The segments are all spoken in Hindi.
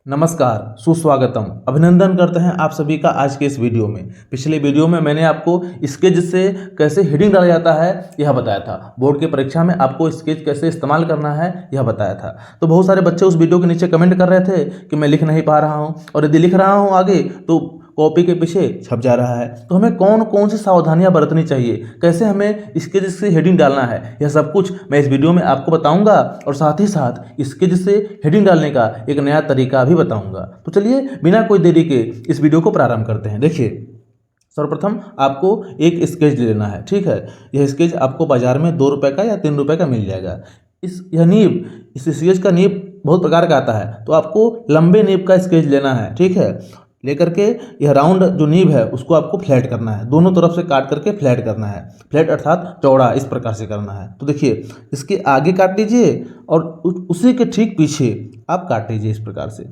नमस्कार, सुस्वागतम। अभिनंदन करते हैं आप सभी का आज के इस वीडियो में। पिछले वीडियो में मैंने आपको स्केच से कैसे हेडिंग डाला जाता है यह बताया था। बोर्ड की परीक्षा में आपको स्केच कैसे इस्तेमाल करना है यह बताया था। तो बहुत सारे बच्चे उस वीडियो के नीचे कमेंट कर रहे थे कि मैं लिख नहीं पा रहा हूँ, और यदि लिख रहा हूँ आगे तो कॉपी के पीछे छप जा रहा है। तो हमें कौन कौन सी सावधानियां बरतनी चाहिए, कैसे हमें स्केच से हेडिंग डालना है, यह सब कुछ मैं इस वीडियो में आपको बताऊंगा, और साथ ही साथ स्केच से हेडिंग डालने का एक नया तरीका भी बताऊंगा। तो चलिए बिना कोई देरी के इस वीडियो को प्रारंभ करते हैं। देखिए, सर्वप्रथम आपको एक स्केच ले लेना है, ठीक है। यह स्केच आपको बाजार में 2 रुपये का या 3 रुपये का मिल जाएगा। इस स्केच का नीब बहुत प्रकार का आता है, तो आपको लंबे नीब का स्केच लेना है, ठीक है। लेकर के यह राउंड जो नीब है उसको आपको फ्लैट करना है, दोनों तरफ से काट करके फ्लैट करना है। फ्लैट अर्थात चौड़ा, इस प्रकार से करना है। तो देखिए, इसके आगे काट लीजिए और उसी के ठीक पीछे आप काट लीजिए, इस प्रकार से,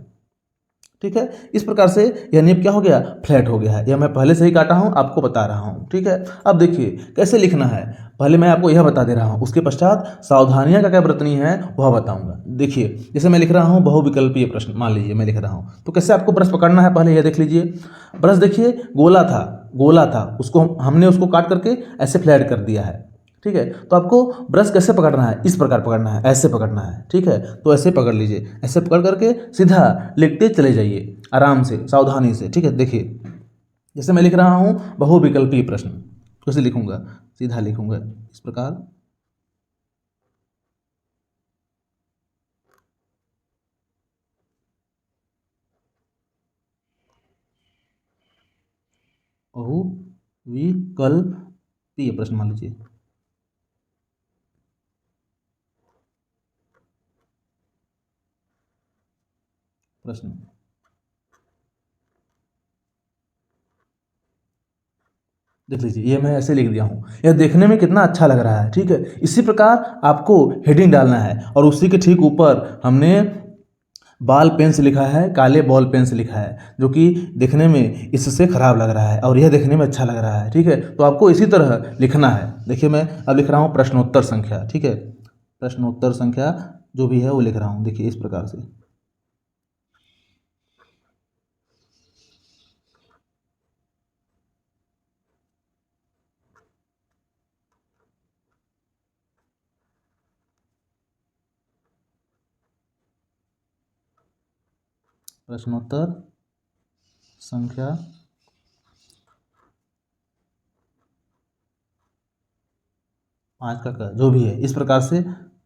ठीक है। इस प्रकार से यह नीब क्या हो गया, फ्लैट हो गया है। यह मैं पहले से ही काटा हूँ, आपको बता रहा हूँ, ठीक है। अब देखिए कैसे लिखना है, पहले मैं आपको यह बता दे रहा हूँ, उसके पश्चात सावधानियां क्या क्या बरतनी है वह बताऊंगा। देखिए, जैसे मैं लिख रहा हूँ बहुविकल्पीय प्रश्न, मान लीजिए मैं लिख रहा हूँ, तो कैसे आपको ब्रश पकड़ना है पहले यह देख लीजिए। ब्रश देखिए गोला था, उसको हमने उसको काट करके ऐसे फ्लैट कर दिया है, ठीक है। तो आपको ब्रश कैसे पकड़ना है, इस प्रकार पकड़ना है, ऐसे पकड़ना है, ठीक है। तो ऐसे पकड़ लीजिए, ऐसे पकड़ करके सीधा लिखते चले जाइए, आराम से, सावधानी से, ठीक है। देखिए, जैसे मैं लिख रहा हूँ बहुविकल्पीय प्रश्न, कैसे लिखूंगा, सीधा लिखूंगा इस प्रकार। बहुविकल्पीय प्रश्न मान लीजिए, प्रश्न। देख लीजिए, ये मैं ऐसे लिख दिया हूँ, यह देखने में कितना अच्छा लग रहा है, ठीक है। इसी प्रकार आपको हेडिंग डालना है, और उसी के ठीक ऊपर हमने बॉल पेन से लिखा है, काले बॉल पेन से लिखा है, जो कि देखने में इससे खराब लग रहा है और यह देखने में अच्छा लग रहा है, ठीक है। तो आपको इसी तरह लिखना है। देखिए, मैं अब लिख रहा हूँ प्रश्नोत्तर संख्या, ठीक है। प्रश्नोत्तर संख्या जो भी है वो लिख रहा हूँ, देखिए इस प्रकार से। प्रश्नोत्तर संख्या 5 का जो भी है, इस प्रकार से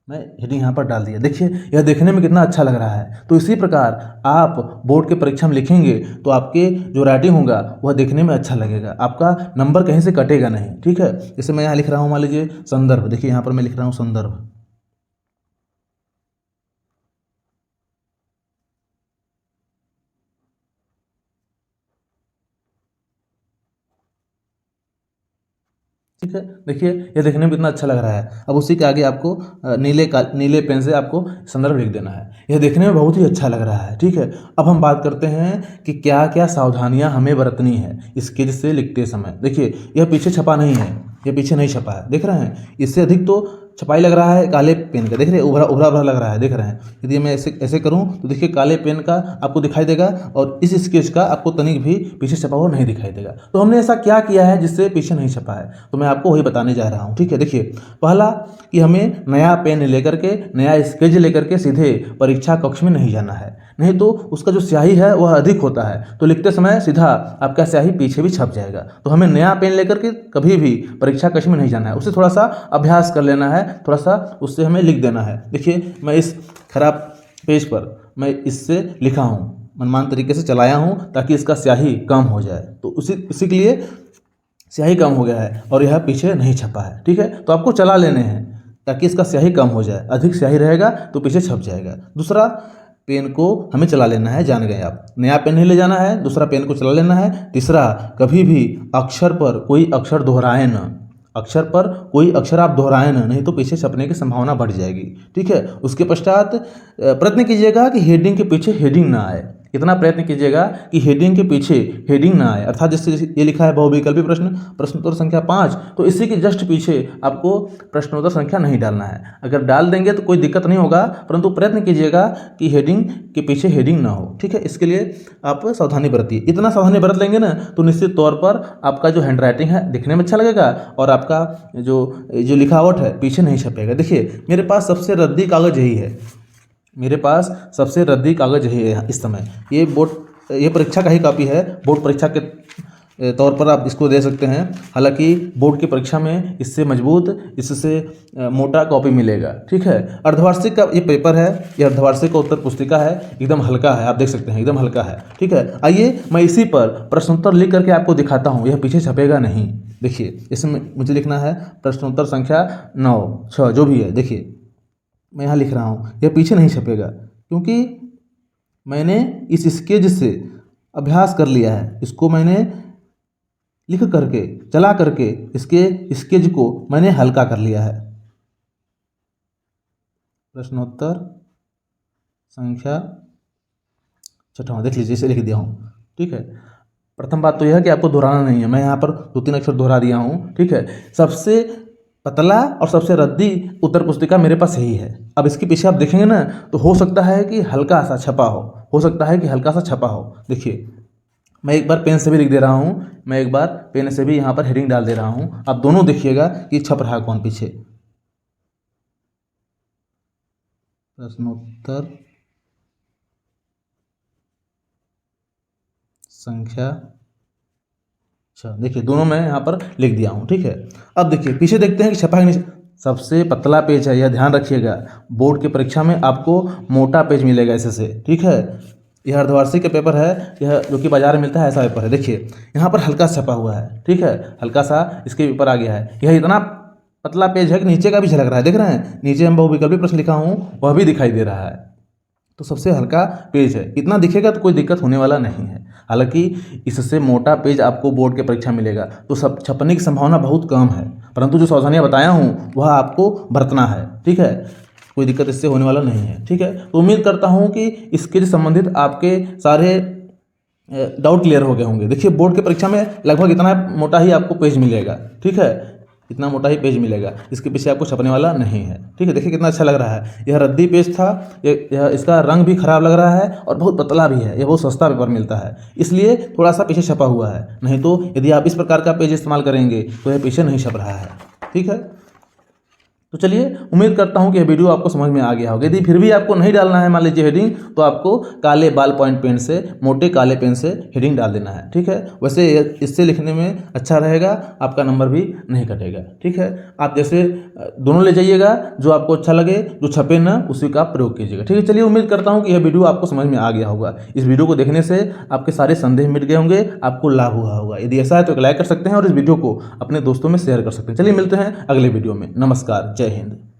मैं हेडिंग यहाँ पर डाल दिया। देखिए, यह देखने में कितना अच्छा लग रहा है। तो इसी प्रकार आप बोर्ड के परीक्षा में लिखेंगे तो आपके जो राइटिंग होगा वह देखने में अच्छा लगेगा, आपका नंबर कहीं से कटेगा नहीं, ठीक है। जैसे मैं यहाँ लिख रहा हूँ, मान लीजिए संदर्भ, देखिए यहाँ पर मैं लिख रहा हूँ संदर्भ। ठीक है, देखिए यह देखने में कितना अच्छा लग रहा है। अब उसी के आगे आपको नीले पेन से आपको संदर्भ लिख देना है। यह देखने में बहुत ही अच्छा लग रहा है, ठीक है। अब हम बात करते हैं कि क्या क्या सावधानियां हमें बरतनी है स्केच से लिखते समय। देखिए, यह पीछे छपा नहीं है, यह पीछे नहीं छपा है, देख रहे हैं। इससे अधिक तो छपाई लग रहा है काले पेन का, देख रहे हैं, उभरा उभरा उभरा लग रहा है, देख रहे हैं। यदि मैं ऐसे ऐसे करूं तो देखिए काले पेन का आपको दिखाई देगा, और इस स्केच का आपको तनिक भी पीछे छपा हुआ नहीं दिखाई देगा। तो हमने ऐसा क्या किया है जिससे पीछे नहीं छपा है, तो मैं आपको वही बताने जा रहा हूँ, ठीक है। देखिए, पहला कि हमें नया पेन लेकर के, नया स्केच लेकर के सीधे परीक्षा कक्ष में नहीं जाना है, नहीं तो उसका जो स्याही है वह अधिक होता है, तो लिखते समय सीधा आपका स्याही पीछे भी छप जाएगा। तो हमें नया पेन लेकर के कभी भी परीक्षा कक्ष में नहीं जाना है, उससे थोड़ा सा अभ्यास कर लेना है, थोड़ा सा उससे हमें लिख देना है। देखिए, मैं इस खराब पेज पर मैं इससे लिखा हूँ, मनमान तरीके से चलाया हूँ ताकि इसका स्याही कम हो जाए। तो उसी के लिए स्याही कम हो गया है और यह पीछे नहीं छपा है, ठीक है। तो आपको चला लेने हैं ताकि इसका स्याही कम हो जाए, अधिक स्याही रहेगा तो पीछे छप जाएगा। दूसरा, पेन को हमें चला लेना है, जान गए आप, नया पेन नहीं ले जाना है, दूसरा पेन को चला लेना है। तीसरा, कभी भी अक्षर पर कोई अक्षर दोहराएं न, अक्षर पर कोई अक्षर आप दोहराएं न, नहीं तो पीछे छपने की संभावना बढ़ जाएगी, ठीक है। उसके पश्चात प्रयत्न कीजिएगा कि हेडिंग के पीछे हेडिंग ना आए, इतना प्रयत्न कीजिएगा कि हेडिंग के पीछे हेडिंग ना आए, अर्थात जैसे ये लिखा है बहुविकल्पी प्रश्न, प्रश्नोत्तर संख्या 5, तो इसी के जस्ट पीछे आपको प्रश्नोत्तर संख्या नहीं डालना है। अगर डाल देंगे तो कोई दिक्कत नहीं होगा, परंतु प्रयत्न कीजिएगा कि हेडिंग के पीछे हेडिंग ना हो, ठीक है। इसके लिए आप सावधानी बरतिए। इतना सावधानी बरत लेंगे ना तो निश्चित तौर पर आपका जो हैंड राइटिंग है दिखने में अच्छा लगेगा और आपका जो लिखावट है पीछे नहीं छपेगा। देखिए मेरे पास सबसे रद्दी कागज़ यही है, मेरे पास सबसे रद्दी कागज़ यही है इस समय। ये परीक्षा का ही कॉपी है, बोर्ड परीक्षा के तौर पर आप इसको दे सकते हैं। हालांकि बोर्ड की परीक्षा में इससे मजबूत, इससे मोटा कॉपी मिलेगा, ठीक है। अर्धवार्षिक का ये पेपर है, ये अर्धवार्षिक का उत्तर पुस्तिका है, एकदम हल्का है, आप देख सकते हैं एकदम हल्का है, ठीक है। आइए मैं इसी पर प्रश्नोत्तर लिख करके आपको दिखाता हूँ, यह पीछे छपेगा नहीं। देखिए इसमें मुझे लिखना है प्रश्नोत्तर संख्या 9, 6 जो भी है, देखिए मैं यहाँ लिख रहा हूँ, यह पीछे नहीं छपेगा क्योंकि मैंने इस स्केच से अभ्यास कर लिया है। इसको मैंने लिख करके चला करके इसके स्केच को मैंने हल्का कर लिया है। प्रश्नोत्तर संख्या 6 देख लीजिए, इसे लिख दिया हूँ, ठीक है। प्रथम बात तो यह है कि आपको दोहराना नहीं है, मैं यहाँ पर 2-3 अक्षर दोहरा दिया हूँ, ठीक है। सबसे पतला और सबसे रद्दी उत्तर पुस्तिका मेरे पास यही है। अब इसके पीछे आप देखेंगे ना तो हो सकता है कि हल्का सा छपा हो सकता है कि हल्का सा छपा हो। देखिए मैं एक बार पेन से भी लिख दे रहा हूँ, मैं एक बार पेन से भी यहाँ पर हेडिंग डाल दे रहा हूँ, आप दोनों देखिएगा कि छप रहा है कौन पीछे। प्रश्नोत्तर संख्या 6, देखिए दोनों मैं यहाँ पर लिख दिया हूँ, ठीक है। अब देखिए पीछे देखते हैं कि छपा है नहीं। सबसे पतला पेज है, यह ध्यान रखिएगा। बोर्ड की परीक्षा में आपको मोटा पेज मिलेगा इससे, ठीक है। यह अर्धवार्षिक का पेपर है, यह जो कि बाजार में मिलता है, ऐसा पेपर है। देखिए यहाँ पर हल्का सा छपा हुआ है, ठीक है, हल्का सा इसके ऊपर आ गया है। यह इतना पतला पेज है कि नीचे का भी झलक रहा है, देख रहे हैं, नीचे हम बहुविकल्पी प्रश्न लिखा हूँ वह भी दिखाई दे रहा है। तो सबसे हल्का पेज है, इतना दिखेगा तो कोई दिक्कत होने वाला नहीं है। हालांकि इससे मोटा पेज आपको बोर्ड के परीक्षा मिलेगा तो सब छपने की संभावना बहुत कम है, परंतु जो सावधानियां बताया हूँ वह आपको बरतना है, ठीक है। कोई दिक्कत इससे होने वाला नहीं है, ठीक है। तो उम्मीद करता हूँ कि इसके से संबंधित आपके सारे डाउट क्लियर हो गए होंगे। देखिए बोर्ड के परीक्षा में लगभग इतना मोटा ही आपको पेज मिलेगा, ठीक है, इतना मोटा ही पेज मिलेगा, इसके पीछे आपको छपने वाला नहीं है, ठीक है। देखिए कितना अच्छा लग रहा है, यह रद्दी पेज था, इसका रंग भी खराब लग रहा है और बहुत पतला भी है, यह बहुत सस्ता पेपर मिलता है, इसलिए थोड़ा सा पीछे छपा हुआ है। नहीं तो यदि आप इस प्रकार का पेज इस्तेमाल करेंगे तो यह पीछे नहीं छप रहा है, ठीक है। तो चलिए उम्मीद करता हूँ कि यह वीडियो आपको समझ में आ गया होगा। यदि फिर भी आपको नहीं डालना है मान लीजिए हेडिंग, तो आपको काले बाल पॉइंट पेन से, मोटे काले पेन से हेडिंग डाल देना है, ठीक है। वैसे इससे लिखने में अच्छा रहेगा, आपका नंबर भी नहीं कटेगा, ठीक है। आप जैसे दोनों ले जाइएगा, जो आपको अच्छा लगे, जो छपे ना उसी का प्रयोग कीजिएगा, ठीक है। चलिए उम्मीद करता हूँ कि यह वीडियो आपको समझ में आ गया होगा। इस वीडियो को देखने से आपके सारे संदेह मिट गए होंगे, आपको लाभ हुआ होगा। यदि ऐसा है तो लाइक कर सकते हैं और इस वीडियो को अपने दोस्तों में शेयर कर सकते हैं। चलिए मिलते हैं अगले वीडियो में। नमस्कार, जय हिंद।